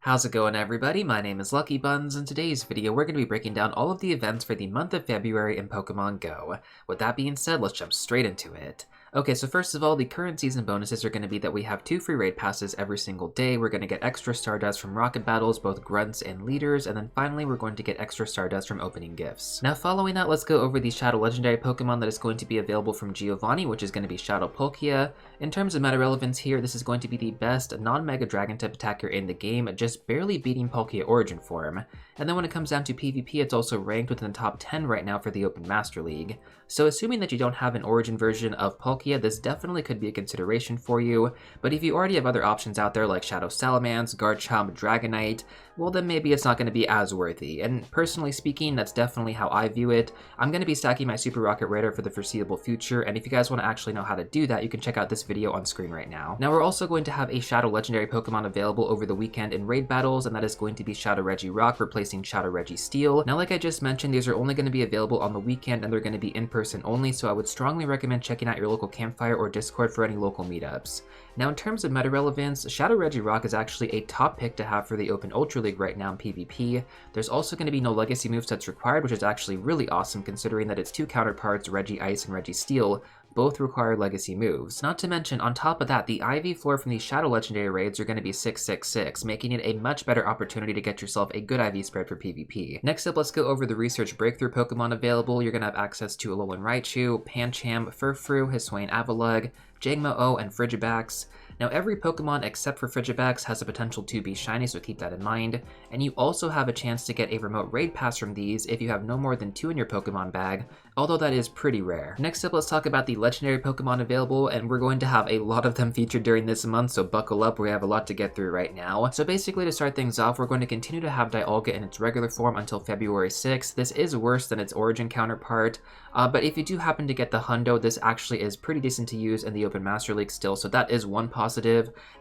How's it going, everybody? My name is LuckyBunz. In today's video, we're going to be breaking down all of the events for the month of February in Pokémon GO. With that being said, let's jump straight into it. Okay, so first of all, the current season bonuses are going to be that we have 2 free raid passes every single day. We're going to get extra Stardust from rocket battles, both grunts and leaders, and then finally we're going to get extra Stardust from opening gifts. Now following that, let's go over the Shadow Legendary Pokemon that is going to be available from Giovanni, which is going to be Shadow Palkia. In terms of meta relevance here, this is going to be the best non-Mega Dragon type attacker in the game, just barely beating Palkia Origin form. And then when it comes down to PvP, it's also ranked within the top 10 right now for the Open Master League. So assuming that you don't have an Origin version of Palkia, this definitely could be a consideration for you, but if you already have other options out there like Shadow Salamence, Garchomp, Dragonite, well then maybe it's not going to be as worthy. And personally speaking, that's definitely how I view it. I'm going to be stacking my Super Rocket Raider for the foreseeable future, and if you guys want to actually know how to do that, you can check out this video on screen right now. Now we're also going to have a Shadow Legendary Pokemon available over the weekend in raid battles, and that is going to be Shadow Regirock replacing Shadow Registeel. Now like I just mentioned, these are only going to be available on the weekend and they're going to be in person only, so I would strongly recommend checking out your local campfire or Discord for any local meetups. Now in terms of meta relevance, Shadow Regirock is actually a top pick to have for the Open Ultra League right now in PvP. There's also going to be no legacy movesets required, which is actually really awesome considering that its 2 counterparts, Regice and Registeel, both require legacy moves. Not to mention, on top of that, the IV floor from these Shadow Legendary raids are going to be 666, making it a much better opportunity to get yourself a good IV spread for PvP. Next up, let's go over the Research Breakthrough Pokemon available. You're going to have access to Alolan Raichu, Pancham, Furfrou, Hisuian Avalugg, Jangmo-O, and Frigibax. Now every Pokemon except for Frigibax has the potential to be shiny, so keep that in mind, and you also have a chance to get a remote raid pass from these if you have no more than 2 in your Pokemon bag, although that is pretty rare. Next up, let's talk about the legendary Pokemon available, and we're going to have a lot of them featured during this month, so buckle up, we have a lot to get through right now. So basically, to start things off, we're going to continue to have Dialga in its regular form until February 6th. This is worse than its Origin counterpart, but if you do happen to get the Hundo, this actually is pretty decent to use in the Open Master League still, so that is one positive.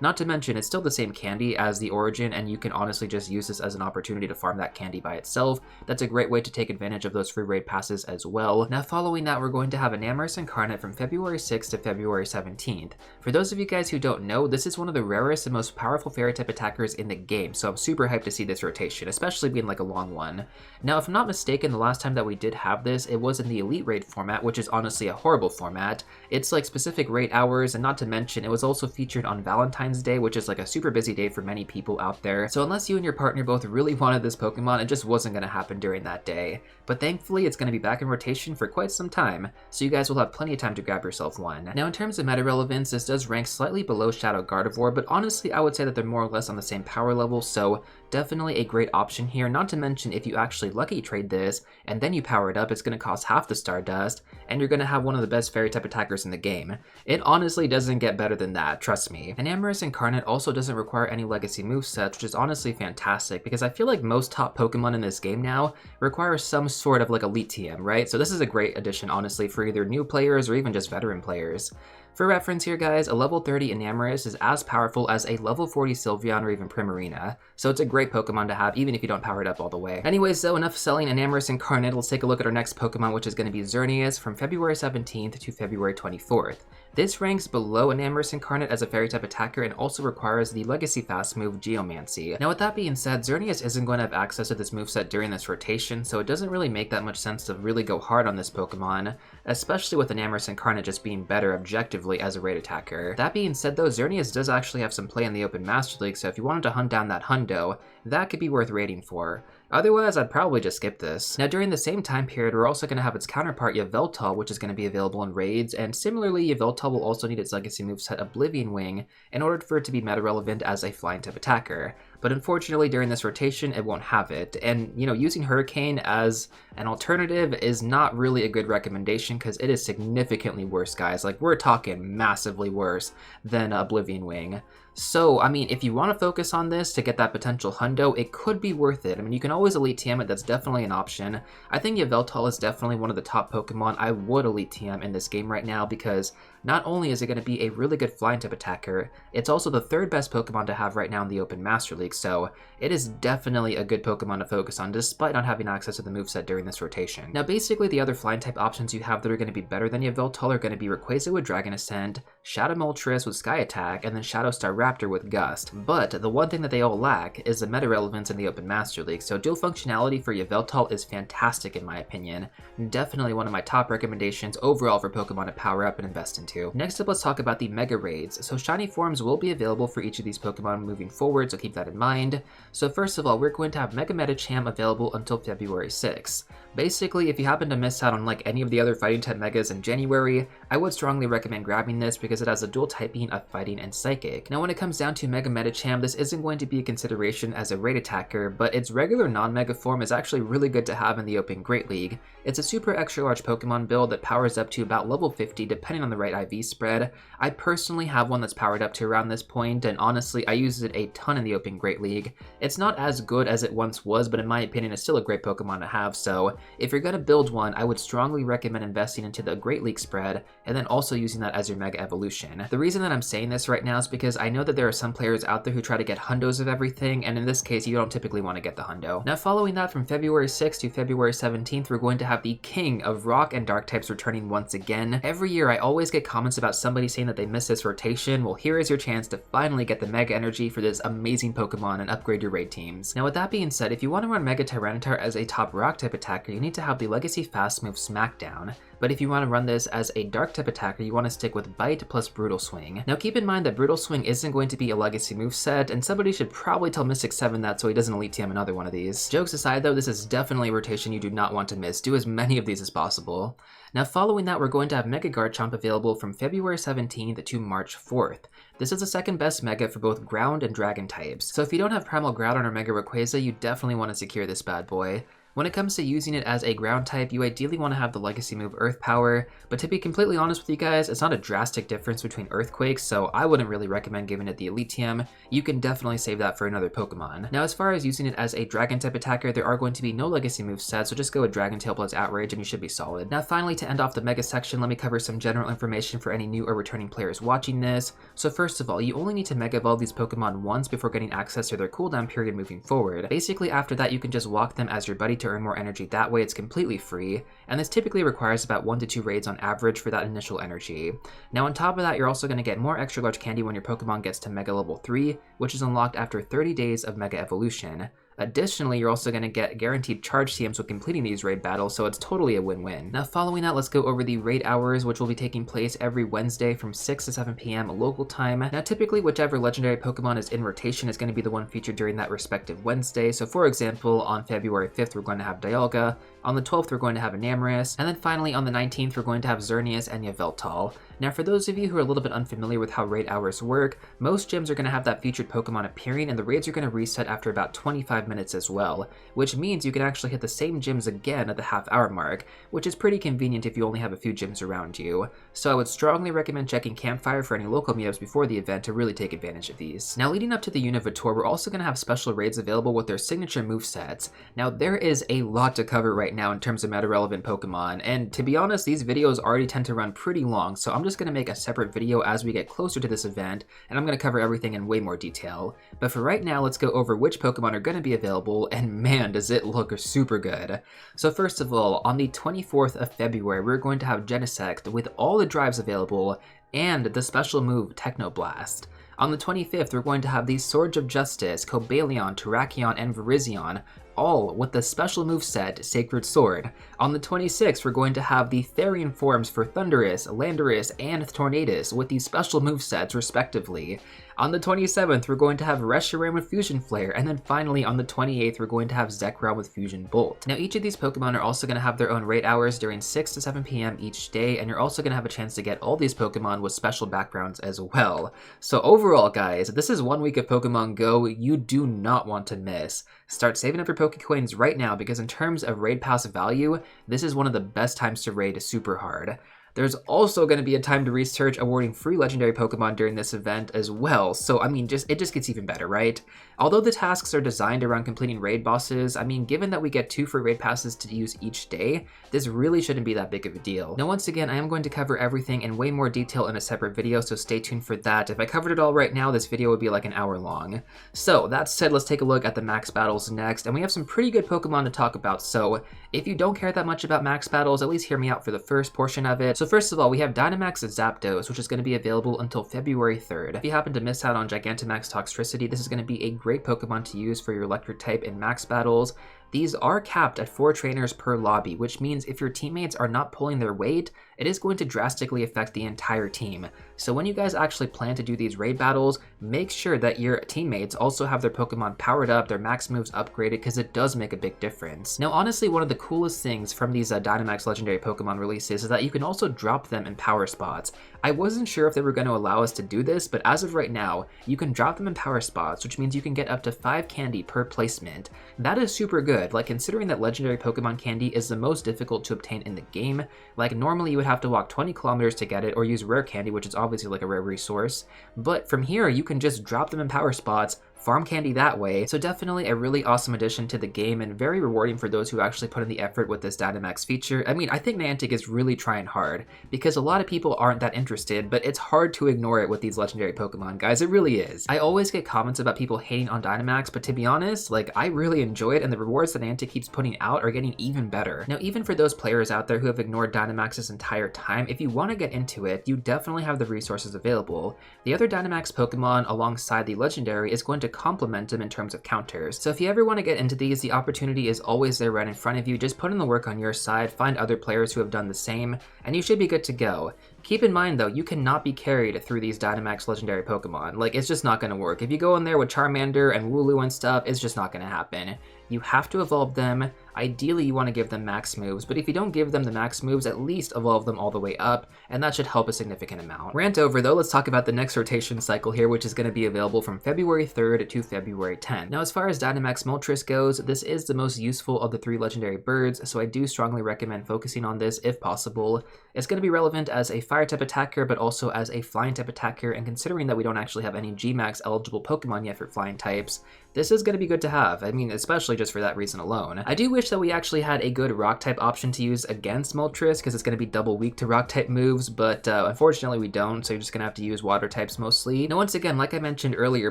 Not to mention, it's still the same candy as the Origin, and you can honestly just use this as an opportunity to farm that candy by itself. That's a great way to take advantage of those free raid passes as well. Now following that, we're going to have an Amorous Incarnate from February 6th to February 17th. For those of you guys who don't know, this is one of the rarest and most powerful fairy type attackers in the game, so I'm super hyped to see this rotation, especially being like a long one. Now if I'm not mistaken, the last time that we did have this, it was in the Elite Raid format, which is honestly a horrible format. It's like specific raid hours, and not to mention, it was also featured on Valentine's Day, which is like a super busy day for many people out there. So unless you and your partner both really wanted this Pokemon, it just wasn't going to happen during that day. But thankfully, it's going to be back in rotation for quite some time, so you guys will have plenty of time to grab yourself one. Now in terms of meta relevance, this does rank slightly below Shadow Gardevoir, but honestly I would say that they're more or less on the same power level, so definitely a great option here. Not to mention, if you actually lucky trade this and then you power it up, it's going to cost half the Stardust, and you're going to have one of the best fairy type attackers in the game. It honestly doesn't get better than that, trust me. An Amorous Incarnate also doesn't require any legacy movesets, which is honestly fantastic because I feel like most top Pokemon in this game now require some sort of like elite TM, right? So this is a great addition honestly for either new players or even just veteran players. For reference here guys, a level 30 Enamorus is as powerful as a level 40 Sylveon or even Primarina, so it's a great Pokemon to have even if you don't power it up all the way. Anyways, so enough selling Enamorus Incarnate, let's take a look at our next Pokemon, which is going to be Xerneas from February 17th to February 24th. This ranks below Enamorus Incarnate as a fairy type attacker and also requires the legacy fast move Geomancy. Now with that being said, Xerneas isn't going to have access to this moveset during this rotation, so it doesn't really make that much sense to really go hard on this Pokemon, especially with Enamorus Incarnate just being better objectively as a raid attacker. That being said though, Xerneas does actually have some play in the Open Master League, so if you wanted to hunt down that Hundo, that could be worth raiding for. Otherwise, I'd probably just skip this. Now during the same time period, we're also going to have its counterpart Yveltal, which is going to be available in raids, and similarly, Yveltal will also need its legacy moveset Oblivion Wing in order for it to be meta relevant as a flying type attacker. But unfortunately, during this rotation, it won't have it, and you know, using Hurricane as an alternative is not really a good recommendation because it is significantly worse, guys. Like, we're talking massively worse than Oblivion Wing. So, I mean, if you want to focus on this to get that potential Hundo, it could be worth it. I mean, you can always Elite TM it, that's definitely an option. I think Yveltal is definitely one of the top Pokemon I would Elite TM in this game right now because Not only is it going to be a really good flying type attacker, it's also the third best Pokemon to have right now in the Open Master League, so it is definitely a good Pokemon to focus on despite not having access to the moveset during this rotation. Now basically the other flying type options you have that are going to be better than Yveltal are going to be Rayquaza with Dragon Ascent, Shadow Moltres with Sky Attack, and then Shadow Star Raptor with Gust. But the one thing that they all lack is the meta relevance in the Open Master League, so dual functionality for Yveltal is fantastic in my opinion. Definitely one of my top recommendations overall for Pokemon to power up and invest into. Next up, let's talk about the Mega Raids. So shiny forms will be available for each of these Pokemon moving forward, so keep that in mind. So first of all, we're going to have Mega Medicham available until February 6th. Basically, if you happen to miss out on like any of the other fighting type megas in January, I would strongly recommend grabbing this because it has a dual typing of fighting and psychic. Now when it comes down to Mega Medicham, this isn't going to be a consideration as a raid attacker, but its regular non-mega form is actually really good to have in the Open Great League. It's a super extra large Pokemon build that powers up to about level 50 depending on the right IV spread. I personally have one that's powered up to around this point, and honestly I use it a ton in the Open Great League. It's not as good as it once was, but in my opinion it's still a great Pokemon to have, so if you're going to build one, I would strongly recommend investing into the Great League spread and then also using that as your Mega Evolution. The reason that I'm saying this right now is because I know that there are some players out there who try to get hundos of everything, and in this case you don't typically want to get the hundo. Now following that, from February 6th to February 17th, we're going to have the king of rock and dark types returning once again. Every year I always get comments about somebody saying that they missed this rotation. Well, here is your chance to finally get the Mega Energy for this amazing Pokemon and upgrade your raid teams. Now with that being said, if you want to run Mega Tyranitar as a top rock type attacker, you need to have the Legacy Fast move Smackdown. But if you want to run this as a dark type attacker, you want to stick with Bite plus Brutal Swing. Now keep in mind that Brutal Swing isn't going to be a legacy moveset, and somebody should probably tell Mystic 7 that so he doesn't Elite TM another one of these. Jokes aside though, this is definitely a rotation you do not want to miss. Do as many of these as possible. Now following that, we're going to have Mega Garchomp available from February 17th to March 4th. This is the second best Mega for both Ground and Dragon types, so if you don't have Primal Groudon or Mega Rayquaza, you definitely want to secure this bad boy. When it comes to using it as a ground type, you ideally want to have the legacy move Earth Power, but to be completely honest with you guys, it's not a drastic difference between Earthquakes, so I wouldn't really recommend giving it the Elite TM. You can definitely save that for another Pokemon. Now as far as using it as a Dragon type attacker, there are going to be no legacy move sets, so just go with Dragon Tail plus Outrage and you should be solid. Now finally, to end off the Mega section, let me cover some general information for any new or returning players watching this. So first of all, you only need to Mega Evolve these Pokemon once before getting access to their cooldown period moving forward. Basically after that, you can just walk them as your buddy to earn more energy. That way it's completely free, and this typically requires about 1 to 2 raids on average for that initial energy. Now on top of that, you're also going to get more extra large candy when your Pokemon gets to Mega level 3, which is unlocked after 30 days of Mega Evolution. Additionally, you're also going to get guaranteed charge TMs with completing these raid battles, so it's totally a win-win. Now following that, let's go over the raid hours, which will be taking place every Wednesday from 6 to 7 p.m. local time. Now typically, whichever legendary Pokemon is in rotation is going to be the one featured during that respective Wednesday. So for example, on February 5th, we're going to have Dialga, on the 12th, we're going to have Enamorus, and then finally on the 19th, we're going to have Xerneas and Yveltal. Now for those of you who are a little bit unfamiliar with how raid hours work, most gyms are going to have that featured Pokemon appearing, and the raids are going to reset after about 25 minutes as well, which means you can actually hit the same gyms again at the half-hour mark, which is pretty convenient if you only have a few gyms around you. So I would strongly recommend checking Campfire for any local meetups before the event to really take advantage of these. Now leading up to the Unova tour, we're also going to have special raids available with their signature movesets. Now there is a lot to cover right now in terms of meta-relevant Pokemon, and to be honest, these videos already tend to run pretty long, so I'm just going to make a separate video as we get closer to this event, and I'm going to cover everything in way more detail. But for right now, let's go over which Pokemon are going to be available, and man, does it look super good. So first of all, on the 24th of February, we're going to have Genesect with all the drives available and the special move Techno Blast. On the 25th, we're going to have the Swords of Justice, Cobalion, Terrakion, and Virizion, all with the special moveset Sacred Sword. On the 26th, we're going to have the Therian forms for Thundurus, Landorus, and Tornadus with these special movesets respectively. On the 27th, we're going to have Reshiram with Fusion Flare, and then finally on the 28th, we're going to have Zekrom with Fusion Bolt. Now each of these Pokemon are also going to have their own raid hours during 6 to 7 p.m. each day, and you're also going to have a chance to get all these Pokemon with special backgrounds as well. So overall guys, this is 1 week of Pokemon Go you do not want to miss. Start saving up your Pokecoins right now because in terms of raid pass value, this is one of the best times to raid super hard. There's also going to be a time to research awarding free legendary Pokemon during this event as well, so I mean, it just gets even better, right? Although the tasks are designed around completing raid bosses, I mean, given that we get 2 free raid passes to use each day, this really shouldn't be that big of a deal. Now once again, I am going to cover everything in way more detail in a separate video, so stay tuned for that. If I covered it all right now, this video would be like an hour long. So that said, let's take a look at the max battles next, and we have some pretty good Pokemon to talk about, so if you don't care that much about max battles, at least hear me out for the first portion of it. So first of all, we have Dynamax Zapdos, which is going to be available until February 3rd. If you happen to miss out on Gigantamax Toxtricity, this is going to be a great Pokemon to use for your electric type in max battles. These are capped at 4 trainers per lobby, which means if your teammates are not pulling their weight, it is going to drastically affect the entire team. So when you guys actually plan to do these raid battles, make sure that your teammates also have their Pokemon powered up, their max moves upgraded, because it does make a big difference. Now honestly, one of the coolest things from these Dynamax legendary Pokemon releases is that you can also drop them in power spots. I wasn't sure if they were going to allow us to do this, but as of right now, you can drop them in power spots, which means you can get up to 5 candy per placement. That is super good, like considering that legendary Pokemon candy is the most difficult to obtain in the game. Like normally you would have to walk 20 kilometers to get it, or use rare candy, which is obviously like a rare resource. But from here, you can just drop them in power spots, farm candy that way, so definitely a really awesome addition to the game and very rewarding for those who actually put in the effort with this Dynamax feature. I mean, I think Niantic is really trying hard, because a lot of people aren't that interested, but it's hard to ignore it with these legendary Pokemon, guys, it really is. I always get comments about people hating on Dynamax, but to be honest, like, I really enjoy it, and the rewards that Niantic keeps putting out are getting even better. Now, even for those players out there who have ignored Dynamax this entire time, if you want to get into it, you definitely have the resources available. The other Dynamax Pokemon alongside the legendary is going to complement them in terms of counters. So if you ever want to get into these, the opportunity is always there right in front of you. Just put in the work on your side, find other players who have done the same, and you should be good to go. Keep in mind though, you cannot be carried through these Dynamax legendary Pokemon. Like, it's just not going to work. If you go in there with Charmander and Wooloo and stuff, it's just not going to happen. You have to evolve them. Ideally, you want to give them max moves, but if you don't give them the max moves, at least evolve them all the way up, and that should help a significant amount. Rant over though, let's talk about the next rotation cycle here, which is going to be available from February 3rd to February 10th. Now, as far as Dynamax Moltres goes, this is the most useful of the 3 legendary birds, so I do strongly recommend focusing on this if possible. It's going to be relevant as a fire type attacker, but also as a flying type attacker, and considering that we don't actually have any Gmax eligible Pokemon yet for flying types, this is going to be good to have. I mean, especially just for that reason alone. I do wish that we actually had a good rock type option to use against Moltres, because it's going to be double weak to rock type moves, but unfortunately we don't, so you're just going to have to use water types mostly. Now once again, like I mentioned earlier,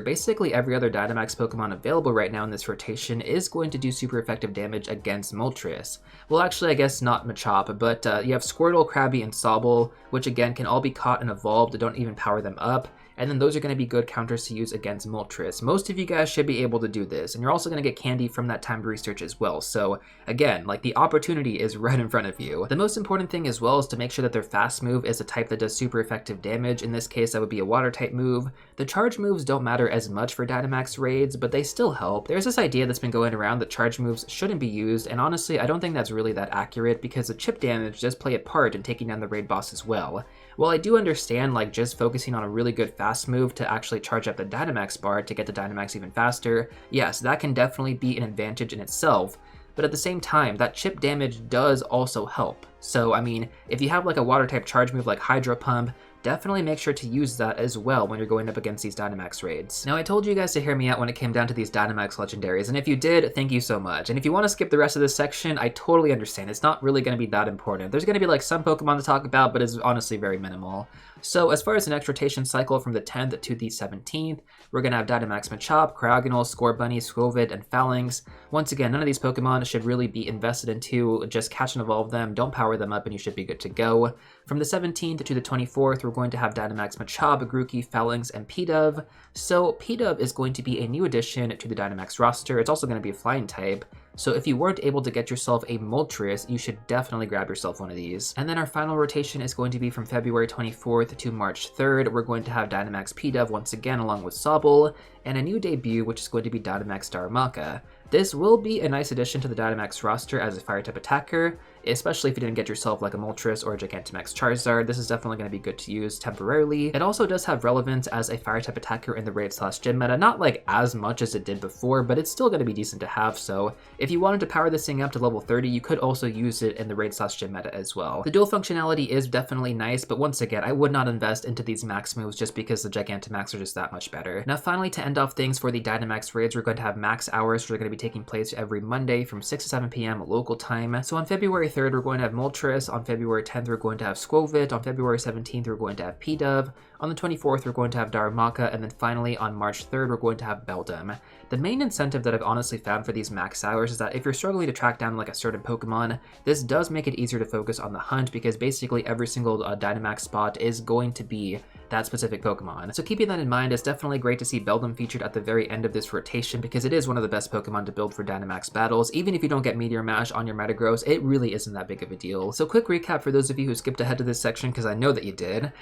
basically every other Dynamax Pokemon available right now in this rotation is going to do super effective damage against Moltres. Well, actually I guess not Machop, but you have Squirtle, Krabby, and Sobble, which again can all be caught and evolved, don't even power them up. And then those are going to be good counters to use against Moltres. Most of you guys should be able to do this, and you're also going to get candy from that timed research as well. So again, like, the opportunity is right in front of you. The most important thing as well is to make sure that their fast move is a type that does super effective damage. In this case, that would be a water type move. The charge moves don't matter as much for Dynamax raids, but they still help. There's this idea that's been going around that charge moves shouldn't be used, and honestly, I don't think that's really that accurate, because the chip damage does play a part in taking down the raid boss as well. While I do understand, like, just focusing on a really good fast move to actually charge up the Dynamax bar to get the Dynamax even faster, yes, that can definitely be an advantage in itself, but at the same time, that chip damage does also help. So, I mean, if you have like a water type charge move like Hydro Pump, definitely make sure to use that as well when you're going up against these Dynamax raids. Now, I told you guys to hear me out when it came down to these Dynamax legendaries, and if you did, thank you so much. And if you want to skip the rest of this section, I totally understand. It's not really going to be that important. There's going to be like some Pokemon to talk about, but it's honestly very minimal. So as far as the next rotation cycle from the 10th to the 17th, we're going to have Dynamax Machop, Cryogonal, Scorbunny, Skwovet, and Phalanx. Once again, none of these Pokemon should really be invested into. Just catch and evolve them, don't power them up, and you should be good to go. From the 17th to the 24th, we're going to have Dynamax Machop, Grookey, Phalanx, and Pidove. So Pidove is going to be a new addition to the Dynamax roster. It's also going to be a flying type. So if you weren't able to get yourself a Moltres, you should definitely grab yourself one of these. And then our final rotation is going to be from February 24th to March 3rd. We're going to have Dynamax Pidove once again along with Sobble, and a new debut, which is going to be Dynamax Darumaka. This will be a nice addition to the Dynamax roster as a fire type attacker. especially if you didn't get yourself like a Moltres or a Gigantamax Charizard. This is definitely going to be good to use temporarily. It also does have relevance as a fire-type attacker in the raid/gym meta, not like as much as it did before, but it's still going to be decent to have, so if you wanted to power this thing up to level 30, you could also use it in the raid/gym meta as well. The dual functionality is definitely nice, but once again, I would not invest into these max moves just because the Gigantamax are just that much better. Now finally, to end off things for the Dynamax raids, we're going to have max hours, which are going to be taking place every Monday from 6 to 7 p.m. local time. So on February 3rd, we're going to have Moltres. On February 10th, we're going to have Squovit. On February 17th, we're going to have Pidove. On the 24th, we're going to have Darumaka, and then finally on March 3rd, we're going to have Beldum. The main incentive that I've honestly found for these max hours is that if you're struggling to track down like a certain Pokemon, this does make it easier to focus on the hunt because basically every single Dynamax spot is going to be that specific Pokemon. So keeping that in mind, it's definitely great to see Beldum featured at the very end of this rotation because it is one of the best Pokemon to build for Dynamax battles. Even if you don't get Meteor Mash on your Metagross, it really isn't that big of a deal. So quick recap for those of you who skipped ahead to this section because I know that you did.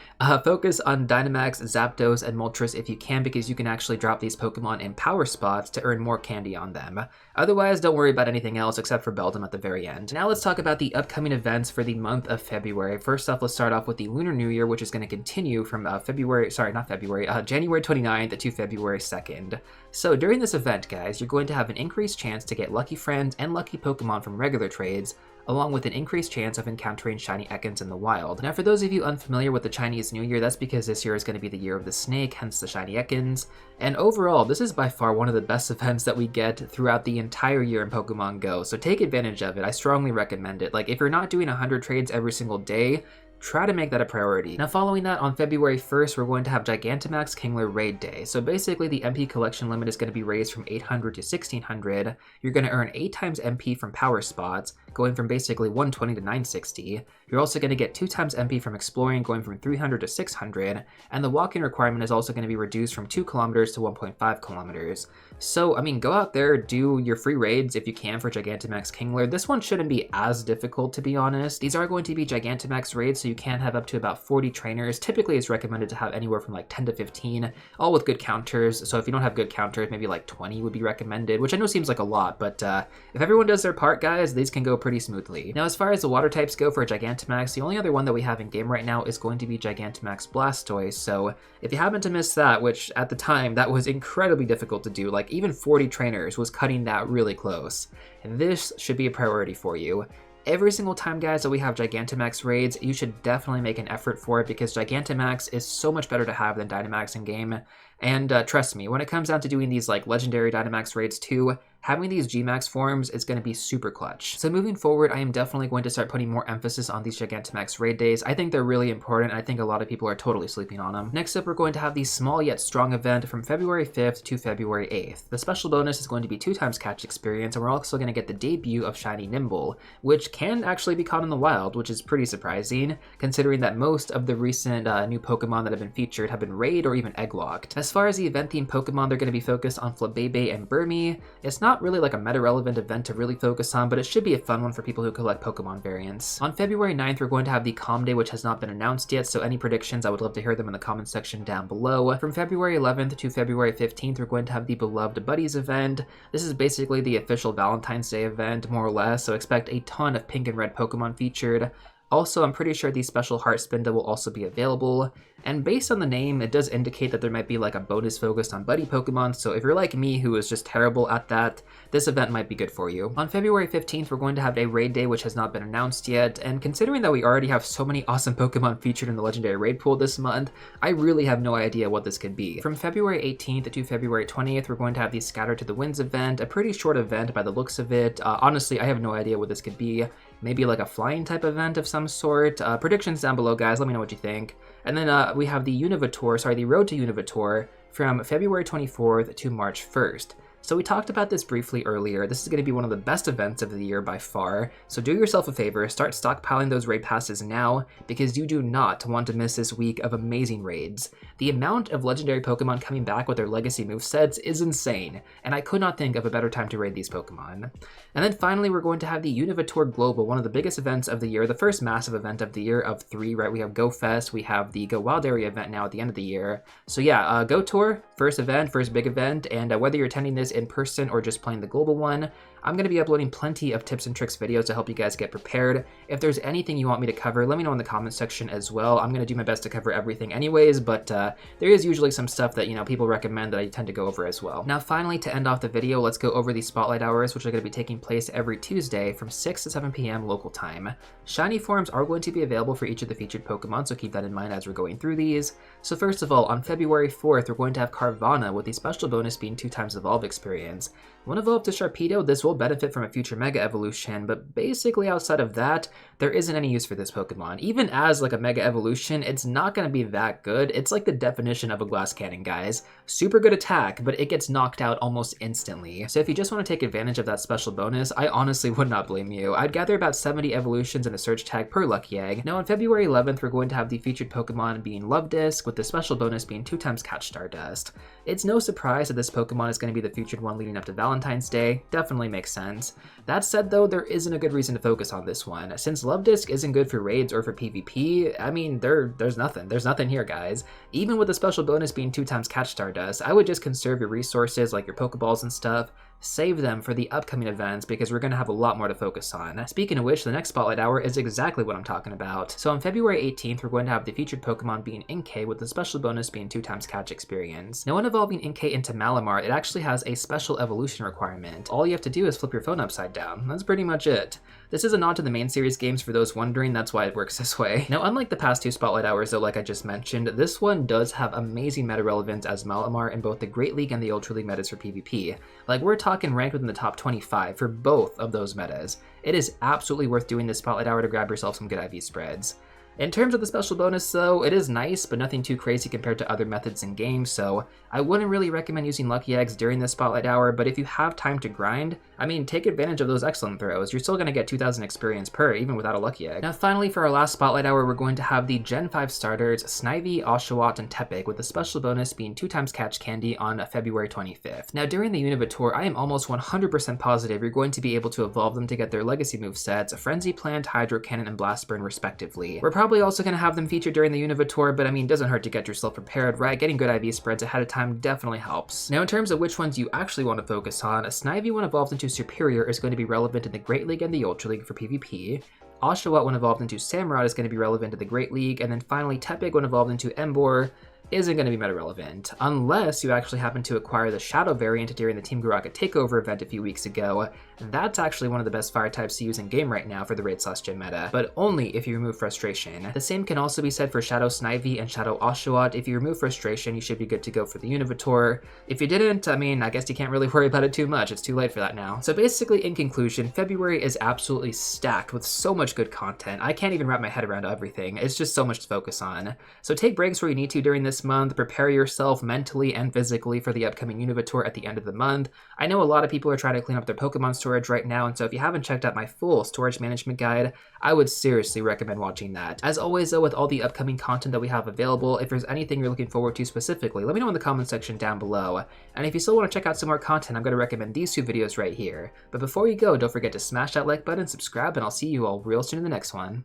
Focus on Dynamax, Zapdos, and Moltres if you can because you can actually drop these Pokemon in power spots to earn more candy on them. Otherwise, don't worry about anything else except for Beldum at the very end. Now let's talk about the upcoming events for the month of February. First off, let's start off with the Lunar New Year, which is going to continue from January 29th to February 2nd. So during this event, guys, you're going to have an increased chance to get lucky friends and lucky Pokemon from regular trades, along with an increased chance of encountering shiny Ekans in the wild. Now for those of you unfamiliar with the Chinese New Year, that's because this year is going to be the year of the snake, hence the shiny Ekans. And overall, this is by far one of the best events that we get throughout the entire year in Pokemon GO, so take advantage of it. I strongly recommend it. Like, if you're not doing 100 trades every single day, try to make that a priority. Now following that, on February 1st, we're going to have Gigantamax Kingler Raid Day. So basically the MP collection limit is going to be raised from 800 to 1600. You're going to earn 8 times MP from power spots, going from basically 120 to 960. You're also going to get 2 times MP from exploring, going from 300 to 600. And the walk-in requirement is also going to be reduced from 2 kilometers to 1.5 kilometers. So, I mean, go out there, do your free raids if you can for Gigantamax Kingler. This one shouldn't be as difficult, to be honest. These are going to be Gigantamax raids, so you can have up to about 40 trainers. Typically, it's recommended to have anywhere from like 10 to 15, all with good counters. So if you don't have good counters, maybe like 20 would be recommended, which I know seems like a lot, but if everyone does their part, guys, these can go pretty smoothly. Now, as far as the water types go for Gigantamax, the only other one that we have in game right now is going to be Gigantamax Blastoise. So if you happen to miss that, which at the time, that was incredibly difficult to do, like even 40 trainers was cutting that really close. And this should be a priority for you. Every single time, guys, that we have Gigantamax raids, you should definitely make an effort for it because Gigantamax is so much better to have than Dynamax in game. And trust me, when it comes down to doing these like legendary Dynamax raids too, having these Gmax forms is going to be super clutch. So moving forward, I am definitely going to start putting more emphasis on these Gigantamax raid days. I think they're really important. I think a lot of people are totally sleeping on them. Next up, we're going to have the small yet strong event from February 5th to February 8th. The special bonus is going to be 2 times catch experience, and we're also going to get the debut of Shiny Nimble, which can actually be caught in the wild, which is pretty surprising, considering that most of the recent new Pokemon that have been featured have been raid or even egg-locked. As far as the event-themed Pokemon, they're going to be focused on Flabébé and Burmy. It's not really like a meta-relevant event to really focus on, but it should be a fun one for people who collect Pokemon variants. On February 9th, we're going to have the Calm Day, which has not been announced yet, so any predictions, I would love to hear them in the comment section down below. From February 11th to February 15th, we're going to have the Beloved Buddies event. This is basically the official Valentine's Day event, more or less, so expect a ton of pink and red Pokemon featured. Also, I'm pretty sure the special Heart Spinda will also be available, and based on the name, it does indicate that there might be like a bonus focused on buddy Pokemon, so if you're like me who is just terrible at that, this event might be good for you. On February 15th, we're going to have a raid day which has not been announced yet, and considering that we already have so many awesome Pokemon featured in the legendary raid pool this month, I really have no idea what this could be. From February 18th to February 20th, we're going to have the Scatter to the Winds event, a pretty short event by the looks of it. Honestly, I have no idea what this could be. Maybe like a flying type event of some sort. Predictions down below, guys. Let me know what you think. And then we have the the Road to Unova from February 24th to March 1st. So we talked about this briefly earlier. This is going to be one of the best events of the year by far. So do yourself a favor, start stockpiling those raid passes now, because you do not want to miss this week of amazing raids. The amount of legendary Pokemon coming back with their legacy movesets is insane, and I could not think of a better time to raid these Pokemon. And then finally, we're going to have the Unova Global, one of the biggest events of the year, the first massive event of the year of 3, right? We have Go Fest, we have the Go Wild Area event now at the end of the year. So yeah, Go Tour, first event, first big event, and whether you're attending this guys in person or just playing the global one. I'm going to be uploading plenty of tips and tricks videos to help you guys get prepared. If there's anything you want me to cover, let me know in the comment section as well. I'm going to do my best to cover everything anyways, but there is usually some stuff that, people recommend that I tend to go over as well. Now, finally, to end off the video, let's go over the spotlight hours, which are going to be taking place every Tuesday from 6 to 7 p.m. local time. Shiny forms are going to be available for each of the featured Pokemon, so keep that in mind as we're going through these. So first of all, on February 4th, we're going to have Carvana with the special bonus being 2x Evolve experience. When evolved to Sharpedo, this will benefit from a future Mega Evolution, but basically outside of that, there isn't any use for this Pokemon. Even as like a Mega Evolution, it's not going to be that good. It's like the definition of a glass cannon, guys. Super good attack, but it gets knocked out almost instantly. So if you just want to take advantage of that special bonus, I honestly would not blame you. I'd gather about 70 evolutions in a search tag per Lucky Egg. Now on February 11th, we're going to have the featured Pokemon being Love Disc, with the special bonus being 2x Catch Stardust. It's no surprise that this Pokemon is going to be the featured one leading up to Valentine's Day. Definitely makes sense. That said though, there isn't a good reason to focus on this one. Since Love Disc isn't good for raids or for PvP, I mean, there's nothing here, guys. Even with the special bonus being 2x Catch Stardust, I would just conserve your resources like your Pokeballs and stuff. Save them for the upcoming events because we're going to have a lot more to focus on. Speaking of which, the next Spotlight Hour is exactly what I'm talking about. So on February 18th, we're going to have the featured Pokemon being Inkay, with the special bonus being 2x Catch experience. Now when evolving Inkay into Malamar, it actually has a special evolution requirement. All you have to do is flip your phone upside down. That's pretty much it. This is a nod to the main series games for those wondering, that's why it works this way. Now unlike the past two Spotlight Hours though, like I just mentioned, this one does have amazing meta relevance as Malamar in both the Great League and the Ultra League metas for PvP. Like we're talking ranked within the top 25 for both of those metas. It is absolutely worth doing this Spotlight Hour to grab yourself some good IV spreads. In terms of the special bonus though, it is nice, but nothing too crazy compared to other methods in game, so I wouldn't really recommend using Lucky Eggs during this Spotlight Hour, but if you have time to grind, I mean, take advantage of those excellent throws. You're still going to get 2,000 experience per, even without a Lucky Egg. Now finally, for our last Spotlight Hour, we're going to have the Gen 5 starters, Snivy, Oshawott, and Tepig, with the special bonus being 2x Catch Candy on February 25th. Now during the Unova tour, I am almost 100% positive you're going to be able to evolve them to get their legacy movesets, Frenzy Plant, Hydro Cannon, and Blast Burn respectively. We're probably also going to have them featured during the Unova tour, but I mean, doesn't hurt to get yourself prepared, right? Getting good IV spreads ahead of time definitely helps. Now in terms of which ones you actually want to focus on, a Snivy when evolved into Superior is going to be relevant in the Great League and the Ultra League for PvP. Oshawott when evolved into Samurott is going to be relevant in the Great League, and then finally Tepig when evolved into Emboar isn't going to be meta relevant, unless you actually happen to acquire the Shadow variant during the Team Rocket Takeover event a few weeks ago. That's actually one of the best fire types to use in game right now for the raid/gym meta, but only if you remove Frustration. The same can also be said for Shadow Snivy and Shadow Oshawott. If you remove Frustration, you should be good to go for the Unova tour. If you didn't, I mean, I guess you can't really worry about it too much. It's too late for that now. So basically, in conclusion, February is absolutely stacked with so much good content. I can't even wrap my head around everything. It's just so much to focus on. So take breaks where you need to during this month, prepare yourself mentally and physically for the upcoming Unova tour at the end of the month. I know a lot of people are trying to clean up their Pokemon storage right now, and so if you haven't checked out my full storage management guide, I would seriously recommend watching that. As always though, with all the upcoming content that we have available, if there's anything you're looking forward to specifically, let me know in the comment section down below. And if you still want to check out some more content, I'm going to recommend these two videos right here. But before you go, don't forget to smash that like button, subscribe, and I'll see you all real soon in the next one.